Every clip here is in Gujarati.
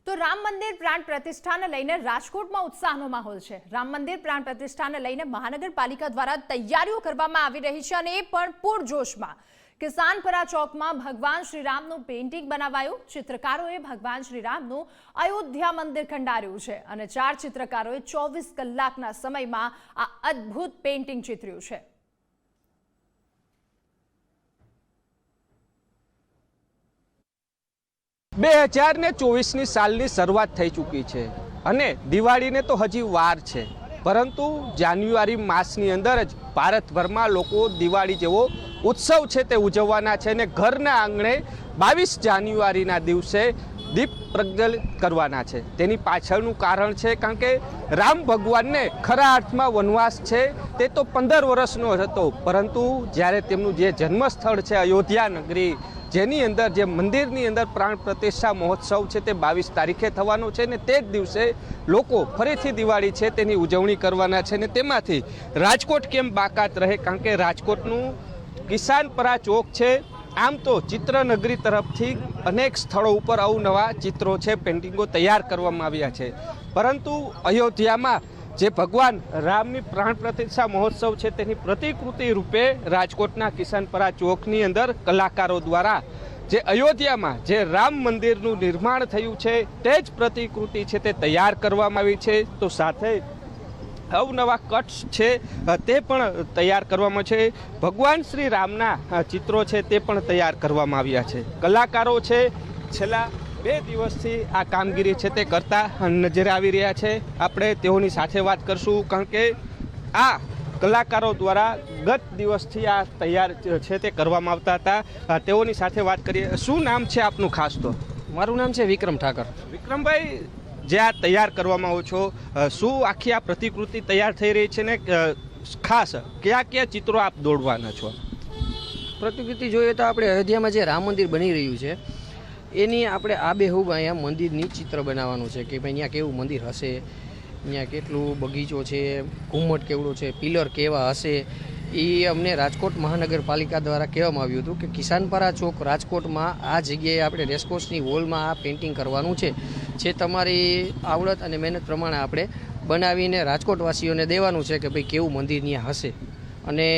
તો રામ મંદિર પ્રાણ પ્રતિષ્ઠાને લઈને રાજકોટમાં ઉત્સાહનો માહોલ છે। રામ મંદિર પ્રાણ પ્રતિષ્ઠાને લઈને મહાનગરપાલિકા દ્વારા તૈયારીઓ કરવામાં આવી રહી છે અને એ પણ પૂરજોશમાં। કિસાનપરા ચોકમાં ભગવાન શ્રીરામનું પેઇન્ટિંગ બનાવાયું। ચિત્રકારોએ ભગવાન શ્રીરામનું અયોધ્યા મંદિર ખંડાર્યું છે અને 4 ચિત્રકારોએ 24 કલાકના સમયમાં આ અદ્ભુત પેઇન્ટિંગ ચિતર્યું છે। બે 2024ની સાલની શરૂઆત થઈ ચૂકી છે અને દિવાળીને તો હજી વાર છે, પરંતુ જાન્યુઆરી માસની અંદર જ ભારતભરમાં લોકો દિવાળી જેવો ઉત્સવ છે તે ઉજવવાના છે અને ઘરના આંગણે 22 જાન્યુઆરીના દિવસે દીપ પ્રજ્વલિત કરવાના છે। તેની પાછળનું કારણ છે કારણ કે રામ ભગવાનને ખરા અર્થમાં વનવાસ છે તે તો 15 વર્ષનો હતો, પરંતુ જ્યારે તેમનું જે જન્મસ્થળ છે અયોધ્યા નગરી, જેની અંદર જે મંદિરની અંદર પ્રાણ પ્રતિષ્ઠા મહોત્સવ છે તે 22 તારીખે થવાનો છે ને તે જ દિવસે લોકો ફરીથી દિવાળી છે તેની ઉજવણી કરવાના છે ને તેમાંથી રાજકોટ કેમ બાકાત રહે, કારણ કે રાજકોટનું કિસાનપરા ચોક છે। આમ તો ચિત્રનગરી તરફથી અનેક સ્થળો ઉપર અવનવા ચિત્રો છે, પેઇન્ટિંગો તૈયાર કરવામાં આવ્યા છે, પરંતુ અયોધ્યામાં જે ભગવાન રામની પ્રાણ પ્રતિષ્ઠા મહોત્સવ છે તેની પ્રતિકૃતિ રૂપે રાજકોટના કિસાનપરા ચોકની અંદર કલાકારો દ્વારા જે અયોધ્યામાં જે રામ મંદિરનું નિર્માણ થયું છે તે જ પ્રતિકૃતિ છે તે તૈયાર કરવામાં આવી છે। તો સાથે અવનવા કટ્સ છે તે પણ તૈયાર કરવામાં છે। ભગવાન શ્રી રામના ચિત્રો છે તે પણ તૈયાર કરવામાં આવ્યા છે। કલાકારો છે છેલ્લા 2 દિવસથી આ કામગીરી છે તે કરતા નજરે આવી રહ્યા છે। આપણે તેઓની સાથે વાત કરશું, કારણ કે આ કલાકારો દ્વારા ગત દિવસથી આ તૈયાર છે તે કરવામાં આવતા હતા। તેઓની સાથે વાત કરીએ। શું નામ છે આપનું ખાસ? તો મારું નામ છે વિક્રમ ઠાકર। વિક્રમભાઈ, જે આ તૈયાર કરવામાં આવો છો, શું આખી આ પ્રતિકૃતિ તૈયાર થઈ રહી છે ને ખાસ કયા કયા ચિત્રો આપ દોડવાના છો? પ્રતિકૃતિ જોઈએ તો આપણે અયોધ્યામાં જે રામ મંદિર બની રહ્યું છે એની આપણે આબેહૂબ અહીંયા મંદિરની ચિત્ર બનાવવાનું છે કે ભાઈ અહીંયા કેવું મંદિર હશે, અહીંયા કેટલું બગીચો છે, ઘુમ્મટ કેવડો છે, પિલર કેવા હશે। એ અમને રાજકોટ મહાનગરપાલિકા દ્વારા કહેવામાં આવ્યું હતું કે કિસાનપરા ચોક રાજકોટમાં આ જગ્યાએ આપણે રેસકોર્સની વોલમાં આ પેઇન્ટિંગ કરવાનું છે, જે તમારી આવડત અને મહેનત પ્રમાણે આપણે બનાવીને રાજકોટવાસીઓને દેવાનું છે કે ભાઈ કેવું મંદિર ત્યાં હશે। અને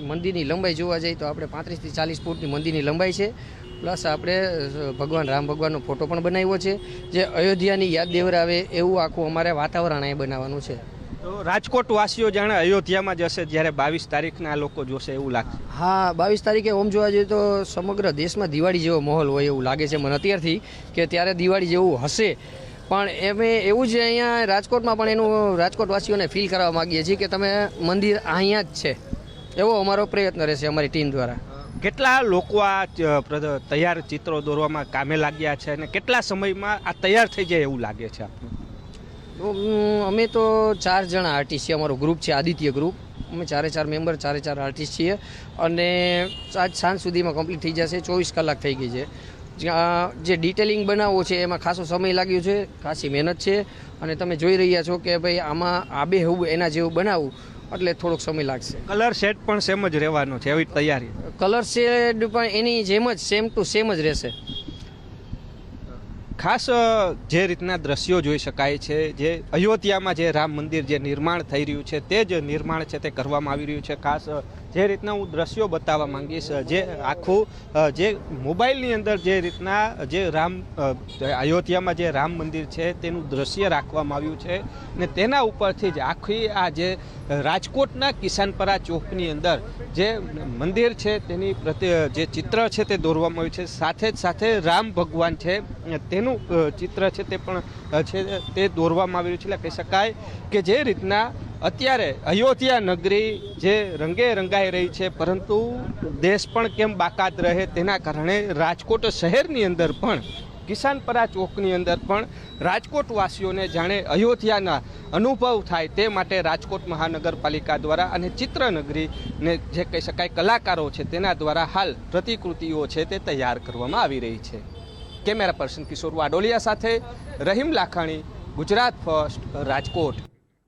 મંદિરની લંબાઈ જોવા જઈએ તો આપણે 35 થી 40 ફૂટની મંદિરની લંબાઈ છે, પ્લસ આપણે ભગવાન રામ ભગવાનનો ફોટો પણ બનાવ્યો છે, જે અયોધ્યાની યાદ દેવરાવે એવું આખું અમારે વાતાવરણ અહીં બનાવવાનું છે। તો રાજકોટવાસીઓ જાણે અયોધ્યામાં જશે જ્યારે 22 તારીખના લોકો જોશે એવું લાગશે? હા, 22 તારીખે ઓમ જોવા જઈએ તો સમગ્ર દેશમાં દિવાળી જેવો માહોલ હોય એવું લાગે છે મને અત્યારથી, કે ત્યારે દિવાળી જેવું હશે। પણ એમે એવું જ અહીંયા રાજકોટમાં પણ એનું રાજકોટવાસીઓને ફીલ કરવા માગીએ છીએ કે તમે મંદિર અહીંયા જ છે, એવો અમારો પ્રયત્ન રહેશે અમારી ટીમ દ્વારા। કેટલા લોકો આ તૈયાર ચિત્રો દોરવામાં કામે લાગ્યા છે અને કેટલા સમયમાં આ તૈયાર થઈ જાય એવું લાગે છે આપને? અમે તો 4 જણા આર્ટિસ્ટ છીએ, અમારું ગ્રુપ છે આદિત્ય ગ્રુપ। અમે 4 મેમ્બર 4 આર્ટિસ્ટ છીએ અને આજ સાંજ સુધીમાં કમ્પ્લીટ થઈ જશે। 24 કલાક થઈ ગઈ છે। જે ડિટેલિંગ બનાવવો છે એમાં ખાસો સમય લાગ્યો છે, ખાસી મહેનત છે, અને તમે જોઈ રહ્યા છો કે ભાઈ આમાં આબેહૂબ એના જેવું બનાવવું એટલે થોડોક સમય લાગશે। કલર સેટ પણ સેમ જ રહેવાનો છે, એવી તૈયારી? કલર શેડ પણ એની જેમ જ સેમ ટુ સેમ જ રહેશે। ખાસ જે રીતના દ્રશ્યો જોઈ શકાય છે, જે અયોધ્યામાં જે રામ મંદિર જે નિર્માણ થઈ રહ્યું છે તે જ નિર્માણ છે તે કરવામાં આવી રહ્યું છે। ખાસ જે રીતના હું દ્રશ્યો બતાવવા માંગીશ, જે આખું જે મોબાઈલની અંદર જે રીતના જે અયોધ્યામાં જે રામ મંદિર છે તેનું દ્રશ્ય રાખવામાં આવ્યું છે ને તેના ઉપરથી જ આખી આ જે રાજકોટના કિસાનપરા ચોકની અંદર જે મંદિર છે તેની જે ચિત્ર છે તે દોરવામાં આવ્યું છે। સાથે જ સાથે રામ ભગવાન છે તેનું ચિત્ર છે તે પણ છે તે દોરવામાં આવ્યું છે। એટલે કહી શકાય કે જે રીતના અત્યારે અયોધ્યા નગરી જે રંગે રંગાઈ રહી છે, પરંતુ દેશ પણ કેમ બાકાત રહે તેના કારણે રાજકોટ શહેરની અંદર પણ કિસાનપરા ચોકની અંદર પણ રાજકોટવાસીઓને જાણે અયોધ્યાના અનુભવ થાય તે માટે રાજકોટ મહાનગરપાલિકા દ્વારા અને ચિત્રનગરીને જે કહી શકાય કલાકારો છે તેના દ્વારા હાલ પ્રતિકૃતિઓ છે તે તૈયાર કરવામાં આવી રહી છે। કેમેરા પર્સન કિશોર વાડોલિયા સાથે રહીમ લાખાણી, ગુજરાત ફર્સ્ટ, રાજકોટ।